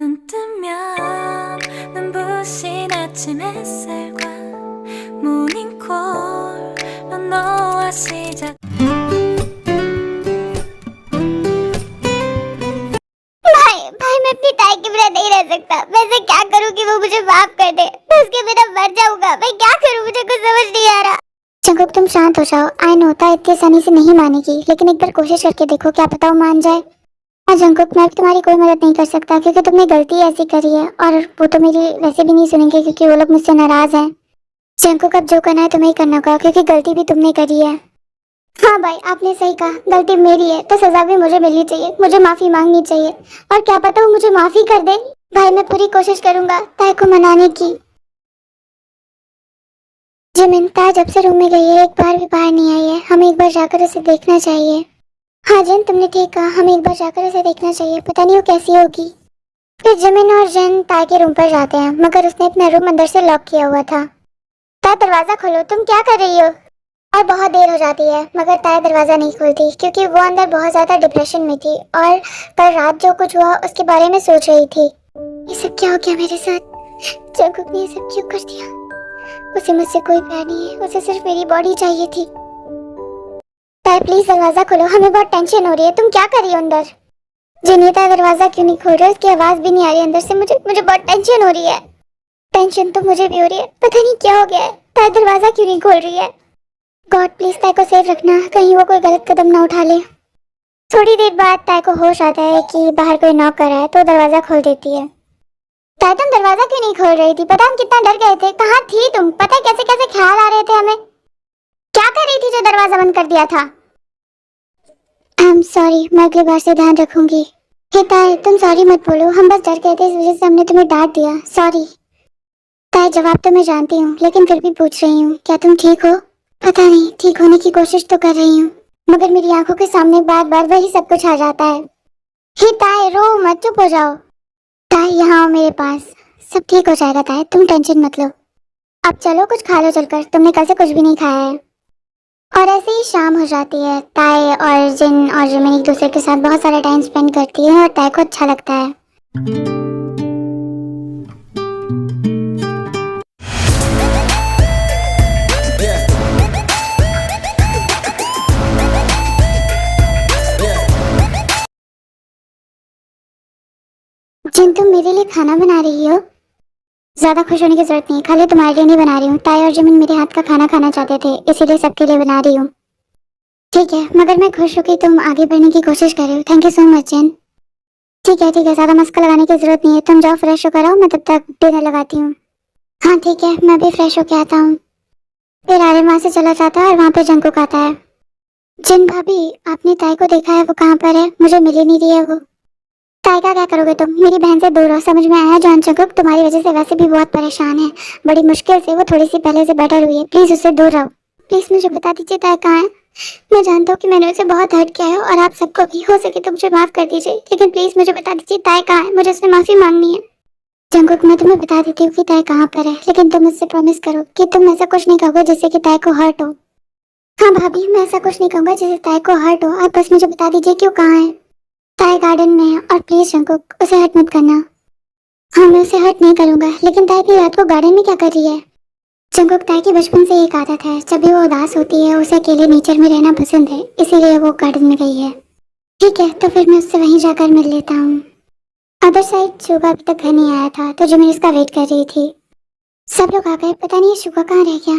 눈 뜨면 눈부신 아침 햇살과 모닝콜로 너와 시작. भाई मैं अपनी ताई के बिना नहीं रह सकता। वैसे क्या करूं कि वो मुझे माफ कर दे? मैं उसके बिना मर जाऊंगा। मैं क्या करूं? मुझे कुछ समझ नहीं आ रहा। जंकुक तुम शांत हो जाओ। आई नो ताई इतनी आसानी से नहीं मानेगी, लेकिन एक बार कोशिश करके देखो, क्या पता वो मान जाए। हाँ जंकुक, मैं भी तुम्हारी कोई मदद नहीं कर सकता क्योंकि तुमने गलती ऐसी करी है, और वो तो मेरी वैसे भी नहीं सुनेंगे क्योंकि वो लोग मुझसे नाराज हैं। जंकुक अब जो करना है तुम्हें ही करना होगा क्योंकि गलती भी तुमने करी है। हाँ भाई, आपने सही कहा, गलती मेरी है तो सजा भी मुझे मिलनी चाहिए। मुझे माफी मांगनी चाहिए, और क्या पता वो मुझे माफी कर दे। भाई मैं पूरी कोशिश करूंगा ताई को मनाने की। जिमिन, ताई जब से रूम में गई है एक बार भी बाहर नहीं आई है। हमें एक बार जाकर उसे देखना चाहिए। हाँ जिन, तुमने ठीक कहा, हमें एक बार जाकर उसे देखना चाहिए। पता नहीं वो कैसी होगी। फिर जिमिन और जिन ताई के रूम पर जाते हैं, मगर उसने अपना रूम अंदर से लॉक किया हुआ था। ताई दरवाजा खोलो, तुम क्या कर रही हो? और बहुत देर हो जाती है मगर ताई दरवाजा नहीं खोलती क्योंकि वो अंदर बहुत ज्यादा डिप्रेशन में थी और कल रात जो कुछ हुआ उसके बारे में सोच रही थी। ये सब क्या हो गया मेरे साथ? जंकुक ने ये सब क्यों कर दिया? उसे मुझसे कोई प्यार नहीं है, उसे सिर्फ मेरी बॉडी चाहिए थी। ताई प्लीज दरवाजा खोलो, हमें बहुत टेंशन हो रही है। तुम क्या कर रही हो अंदर? जिनीता दरवाजा क्यों नहीं खोल रही? उसकी आवाज भी नहीं आ रही अंदर से। मुझे बहुत टेंशन हो रही है। टेंशन तो मुझे भी हो रही है, पता नहीं क्या हो गया है। ताई दरवाजा क्यों नहीं खोल रही है? गॉड प्लीज ताई को सेफ रखना, कहीं वो कोई गलत कदम ना उठा ले। थोड़ी देर बाद ताई को होश आता है कि बाहर कोई नॉक कर रहा है तो दरवाजा खोल देती है। ताई तुम दरवाजा क्यों नहीं खोल रही थी? पता हम कितना डर गए थे। कहाँ थी तुम? पता है कैसे कैसे ख्याल आ रहे थे हमें। क्या कर रही थी जो दरवाजा बंद कर दिया था? आई एम सॉरी, मैं अगली बार से ध्यान रखूंगी। हे ताई तुम सॉरी मत बोलो, हम बस डर गए थे, इस वजह से हमने तुम्हें डांट दिया। सॉरी। ताई जवाब तो मैं जानती हूँ लेकिन फिर भी पूछ रही हूँ, क्या तुम ठीक हो? पता नहीं, ठीक होने की कोशिश तो कर रही हूँ मगर मेरी आंखों के सामने बार बार वही सब कुछ आ जाता है। हे ताई रो मत, चुप हो जाओ। ताई यहाँ आओ मेरे पास, सब ठीक हो जाएगा ताई, तुम टेंशन मत लो। अब चलो कुछ खा लो चलकर, तुमने कल से कुछ भी नहीं खाया है। और ऐसे ही शाम हो जाती है। ताई और जिन और जिमिन एक दूसरे के साथ बहुत सारा टाइम स्पेंड करती है और ताई को अच्छा लगता है। जिन तुम मेरे लिए खाना बना रही हो? ज्यादा खुश होने की जरूरत नहीं, खाली तुम्हारे लिए नहीं बना रही हूँ। ताई और जिमिन मेरे हाथ का खाना खाना चाहते थे, इसीलिए सबके लिए बना रही हूँ। ठीक है, मगर मैं खुश हूँ कि तुम आगे बढ़ने की कोशिश कर रहे हो। थैंक यू सो मच जिन। ठीक है ज्यादा मस्का लगाने की जरूरत नहीं है, तुम जाओ फ्रेश होकर आओ, मैं तब तक डिनर लगाती हूँ। हाँ ठीक है, मैं भी फ्रेश होके आता हूँ। फिर आर्यन वहाँ से चला जाता है और वहाँ पे जंकुक आता है। जिन भाभी, आपने ताई को देखा है? वो कहाँ पर है? मुझे मिल ही नहीं रही है वो। ताई का क्या करोगे तुम? मेरी बहन से दूर रहो, समझ में आया? जॉन जंकुक तुम्हारी वजह से वैसे भी बहुत परेशान है, बड़ी मुश्किल से वो थोड़ी सी पहले से बेटर हुई है। प्लीज उससे दूर रहो। प्लीज मुझे बता दीजिए ताई कहाँ है। मैं जानता हूँ कि मैंने उसे बहुत हर्ट किया है और आप सबको भी, हो सके तो मुझे माफ कर दीजिए, लेकिन प्लीज मुझे बता दीजिए ताई कहाँ है, मुझे उससे माफी मांगनी है। जंकुक मैं तुम्हें बता देती हूँ कि ताई कहाँ पर है, लेकिन तुम मुझसे प्रॉमिस करो कि तुम ऐसा कुछ नहीं कहोगे जिससे कि ताई को हर्ट हो। हाँ भाभी, मैं ऐसा कुछ नहीं कहूँगा जिससे ताई को हर्ट हो, आप बस मुझे बता दीजिए कि वो कहाँ है। ताई गार्डन में है, और प्लीज जंकुक उसे हर्ट मत करना। हाँ मैं उसे हर्ट नहीं करूँगा, लेकिन ताई की रात को गार्डन में क्या कर रही है? जंकुक ताई की बचपन से एक आदत है, जब भी वो उदास होती है उसे अकेले नेचर में रहना पसंद है, इसीलिए वो गार्डन में गई है। ठीक है, तो फिर मैं उससे वहीं जाकर मिल लेता हूँ। अदर साइड शुगा अभी तक घर नहीं आया था तो जो मैं इसका वेट कर रही थी। सब लोग आ गए, पता नहीं शुगा कहाँ रह गया।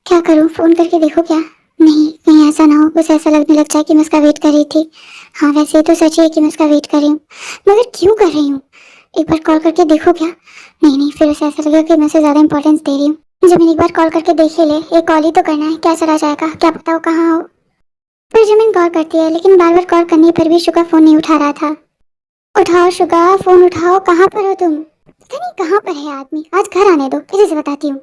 क्या करूँ, फोन करके देखो क्या? नहीं, कहीं ऐसा ना हो उसे ऐसा लगने लग जाए कि मैं उसका वेट कर रही थी। हाँ वैसे तो सच है कि मैं उसका वेट कर रही हूँ, मगर क्यों कर रही हूँ? एक बार कॉल करके देखो क्या? नहीं, फिर उसे ऐसा लगेगा कि मैं उसे ज्यादा इंपॉर्टेंस दे रही हूँ। जमीन एक बार कॉल करके देख ही ले, एक कॉल ही तो करना है, क्या चला जाएगा, क्या पता वो कहाँ हो। फिर जमीन कॉल करती है लेकिन बार बार कॉल करने पर भी शुगा फोन नहीं उठा रहा था। उठाओ शुगा, फोन उठाओ, कहाँ पर हो तुम? पता नहीं कहाँ पर है आदमी, आज घर आने दो, किसी से बताती हूँ।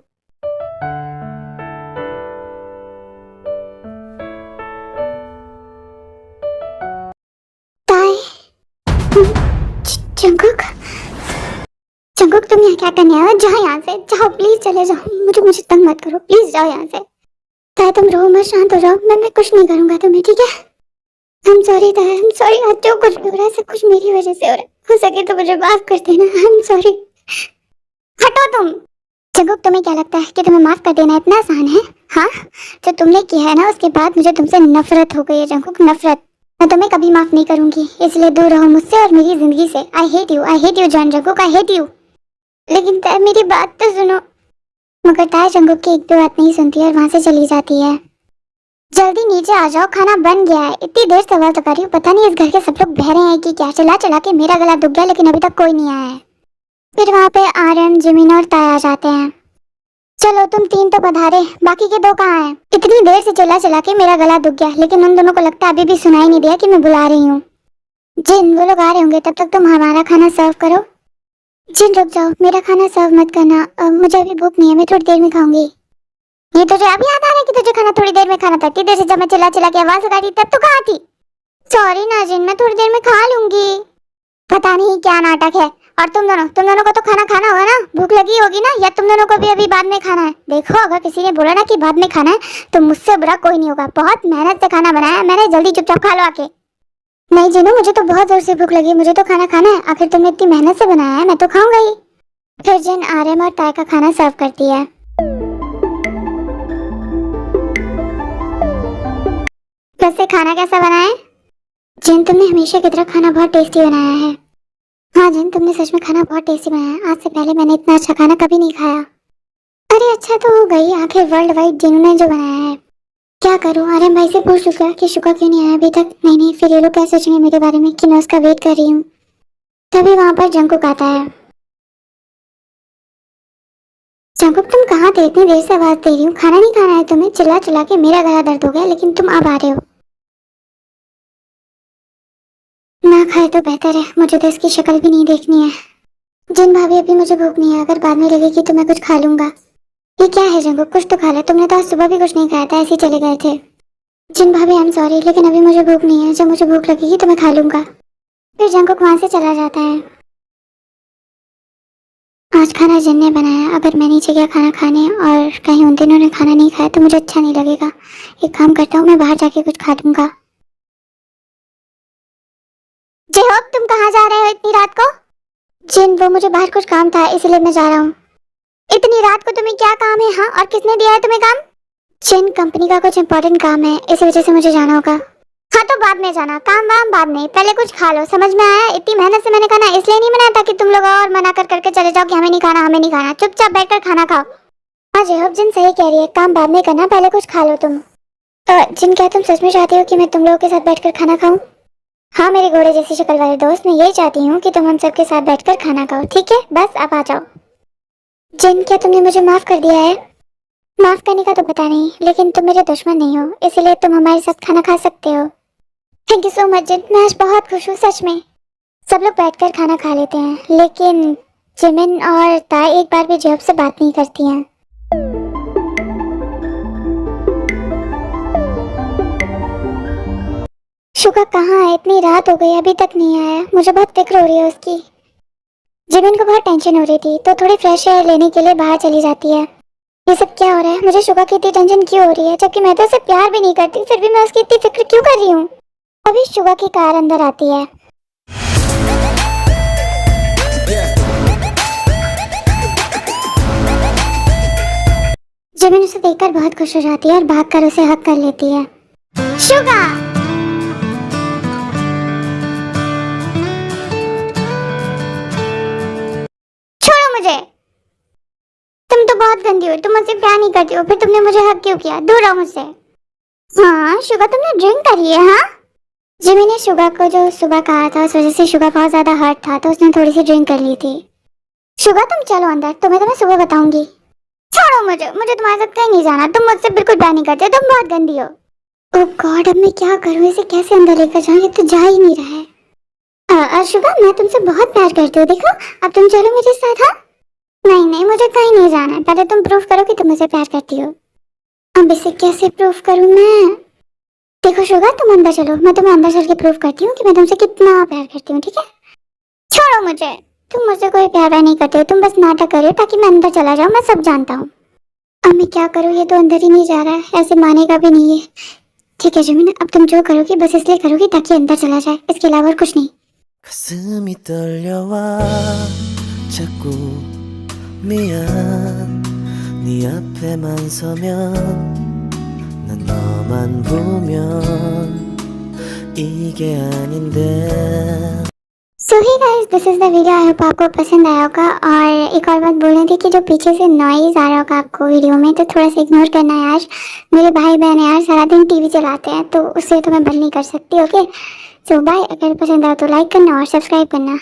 ताई, जंकुक, जंकुक तुम यहाँ क्या करने आए हो? जाओ यहाँ से, जाओ प्लीज, चले जाओ, मुझे तंग मत करो, प्लीज जाओ यहाँ से। ताई तुम रो मत, शांत हो जाओ, मैं कुछ नहीं करूँगा तुम्हें, ठीक है? I'm sorry ताई, I'm sorry, आज जो कुछ भी हो रहा है सब कुछ मेरी वजह से हो रहा है। हो सके तो मुझे माफ कर देना। I am sorry. हटो तुम। जंगकुक, तुम्हें क्या लगता है कि तुम्हें माफ कर देना इतना आसान है? हाँ, जो तुमने किया है ना उसके बाद मुझे तुमसे नफरत हो गई है जंगकुक, नफरत। मैं तुम्हें कभी माफ नहीं करूंगी, इसलिए दूर रहो मुझसे और मेरी जिंदगी से। I hate you John Jungkook, I hate you. लेकिन ताई मेरी बात तो सुनो। मगर ताई जंगकुक की एक भी बात नहीं सुनती और वहां से चली जाती है। जल्दी नीचे आ जाओ, खाना बन गया है। इतनी देर से आवाज लगा रही हूँ, पता नहीं इस घर के सब लोग बहरे हैं कि क्या। चला चला के मेरा गला दुख गया लेकिन अभी तक कोई नहीं आया है। फिर वहाँ पे आर्यन, जिमिन और ताया आ जाते हैं। चलो तुम तीन तो पधारे, बाकी के दो कहाँ हैं? इतनी देर से चला चला के मेरा गला दुख गया लेकिन उन दोनों को लगता है अभी भी सुनाई नहीं दिया कि मैं बुला रही हूँ। जिन, वो लोग आ रहे होंगे, तब तक तुम हमारा खाना सर्व करो। जिन रुक जाओ, मेरा खाना सर्व मत करना। मुझे अभी भूख नहीं है, मैं थोड़ी देर में खाऊंगी। ये तुझे अभी याद आ रहा है कि तुझे खाना थोड़ी देर में खाना था? इतनी देर से जब मैं चिल्ला चिल्ला के आवाज लगा रही तब तो कहाँ थी? सॉरी नाजिन, मैं थोड़ी देर में खा लूंगी। पता नहीं क्या नाटक है। और तुम दोनों को तो खाना खाना होगा ना? भूख लगी होगी ना? या तुम दोनों को भी अभी बाद में खाना है? देखो, अगर किसी ने बोला ना कि बाद में खाना है तो मुझसे बुरा कोई नहीं होगा। बहुत मेहनत से खाना बनाया है मैंने, जल्दी चुपचाप खा लो आके। नहीं जिनू, मुझे तो बहुत जोर से भूख लगी, मुझे तो खाना खाना है। आखिर तुमने इतनी मेहनत से बनाया है, मैं तो खाऊंगा ही। फिर जिन आर्यन और ताय का खाना सर्व करती है। वैसे खाना कैसा बना है? जिन, तुमने हमेशा की तरह खाना बहुत टेस्टी बनाया है। हाँ जिन, तुमने सच में खाना बहुत टेस्टी बनाया है। आज से पहले मैंने इतना अच्छा खाना कभी नहीं खाया। अरे अच्छा तो हो गई, आखिर वर्ल्ड वाइड जिनू ने जो बनाया है। क्या करूँ, आर्यन भाई से पूछ चुका कि शुका क्यों नहीं आया अभी तक? नहीं, फिर ये लोग क्या सोचेंगे मेरे बारे में कि मैं उसका वेट कर रही हूँ। तभी वहाँ पर जंगकुक आता है। जंगकुक, तुम कहाँ थे? इतनी देर से आवाज दे रही हूँ, खाना नहीं खाना है तुम्हें? चिल्ला चिल्ला के मेरा गला दर्द हो गया लेकिन तुम अब आ रहे हो। ना खाए तो बेहतर है, मुझे तो इसकी शक्ल भी नहीं देखनी है। जिन भाभी, अभी मुझे भूख नहीं है, अगर बाद में लगेगी तो मैं कुछ खा लूंगा। ये क्या है जंगकुक, कुछ तो खा ले। तुमने तो आज सुबह भी कुछ नहीं खाया था, ऐसे ही चले गए थे। जिन भाभी, आई एम सॉरी, लेकिन अभी मुझे भूख नहीं है। जब मुझे भूख लगेगी तो मैं खा लूंगा। फिर जंगकुक वहां से चला जाता है। आज खाना जिन ने बनाया, अगर मैं नीचे गया खाना खाने और कहीं उन दिनों ने खाना नहीं खाया तो मुझे अच्छा नहीं लगेगा। एक काम करता हूँ, मैं बाहर जाके कुछ खा दूंगा। जे होप, तुम कहाँ जा रहे हो इतनी रात को? जिन, वो मुझे बाहर कुछ काम था इसलिए मैं जा रहा हूँ। इतनी रात को तुम्हें क्या काम है? हाँ, और किसने दिया है तुम्हें काम? जिन, कंपनी का कुछ इम्पोर्टेंट काम है, इसी वजह से मुझे जाना होगा। हाँ तो बाद में जाना, काम वाम बाद में, पहले कुछ खा लो, समझ में आया? इतनी मेहनत से मैंने खाना इसलिए नहीं बनाया था कि तुम लोग और मना कर करके चले जाओ कि हमें नहीं खाना, हमें नहीं खाना। चुपचाप बैठकर खाना खाओ। हाँ जेहब, जिन सही कह रही है, काम बाद में करना, पहले कुछ खा लो तुम। जिन, क्या तुम सच में चाहती हो कि मैं तुम लोगों के साथ बैठकर खाना खाऊं? हाँ मेरे घोड़े जैसी शक्ल वाले दोस्त, मैं यही चाहती हूँ कि तुम हम सबके साथ बैठकर खाना खाओ। ठीक है, बस अब आ जाओ। जिन, क्या तुमने मुझे माफ कर दिया है? माफ करने का तो पता नहीं, लेकिन तुम मेरे दुश्मन नहीं हो, इसलिए तुम हमारे साथ खाना खा सकते हो। थैंक यू सो मच जिन, मैं आज बहुत खुश हूँ सच में। सब लोग बैठकर खाना खा लेते हैं लेकिन जिमिन और ताई एक बार भी जेहब से बात नहीं करती हैं। शुका कहाँ है? इतनी रात हो गई अभी तक नहीं आया, मुझे बहुत फिक्र हो रही है उसकी। जिमिन को बहुत टेंशन हो रही थी तो थोड़ी फ्रेश एयर लेने के लिए बाहर चली जाती है। ये सब क्या हो रहा है? मुझे शुका की इतनी टेंशन क्यों हो रही है? जबकि मैं तो उसे प्यार भी नहीं करती, फिर भी मैं उसकी इतनी फिक्र क्यों कर रही हूँ? अभी शुका की कार अंदर आती है। जिमिन उसे देखकर बहुत खुश हो जाती है और भागकर उसे हक कर लेती है। शुगा! छोड़ो मुझे। तुम तो बहुत गंदी हो, तुम मुझसे प्यार नहीं करती हो, फिर तुमने मुझे हक क्यों किया? दूर रहो मुझसे। हाँ शुगा, तुमने ड्रिंक करी है? हाँ। जिमी ने शुगा को जो सुबह कहा था उस वजह से शुगा बहुत ज्यादा हर्ट था तो उसने थोड़ी सी ड्रिंक कर ली थी। शुगा तुम चलो अंदर, तुम्हें तो मैं सुबह बताऊंगी। छोड़ो मुझे, मुझे तुम्हारे साथ कहीं नहीं जाना, तुम मुझसे बिल्कुल प्यार नहीं करते, तुम बहुत गंदी हो। ओह गॉड, अब मैं क्या करूँ? इसे कैसे अंदर लेकर जाऊँ? ये तो जा ही नहीं रहा है। शुगा, मैं तुमसे बहुत प्यार करती हूँ, देखो अब तुम चलो मेरे साथ। हाँ नहीं, मुझे कहीं नहीं जाना है, पहले तुम प्रूफ करो कि तुम मुझे प्यार करती हो। अब इसे कैसे प्रूफ करूँ मैं? देखो शुगा, तुम अंदर चलो, मैं तुम्हें अंदर चल के प्रूफ करती हूँ कि मैं तुमसे कितना प्यार करती हूँ, ठीक है? छोड़ो मुझे, तुम मुझसे कोई प्यार नहीं करते हो, तुम बस नाटक कर रहे हो ताकि मैं अंदर चला जाऊँ, मैं सब जानता हूँ। अब मैं क्या करूँ? ये तो अंदर ही नहीं जा रहा है, ऐसे मानेगा भी नहीं है। ठीक है जमीन, अब तुम जो करोगी बस इसलिए करोगी ताकि अंदर चला जाए, इसके अलावा और कुछ नहीं। 가슴이 떨려와 자꾸 미안 네 앞에만 서면 난 너만 보면 이게 아닌데 so hi guys, this is the video. I hope आपको पसंद आया होगा। और एक और बात बोलनी थी कि जो पीछे से नॉइज आ रहा होगा आपको वीडियो में, तो थोड़ा सा इग्नोर करना है यार। मेरे भाई बहन यार सारा दिन टीवी चलाते हैं, तो उससे तो मैं बंद नहीं कर सकती। ओके, सो बाय। अगर पसंद आया तो लाइक करना और सब्सक्राइब करना।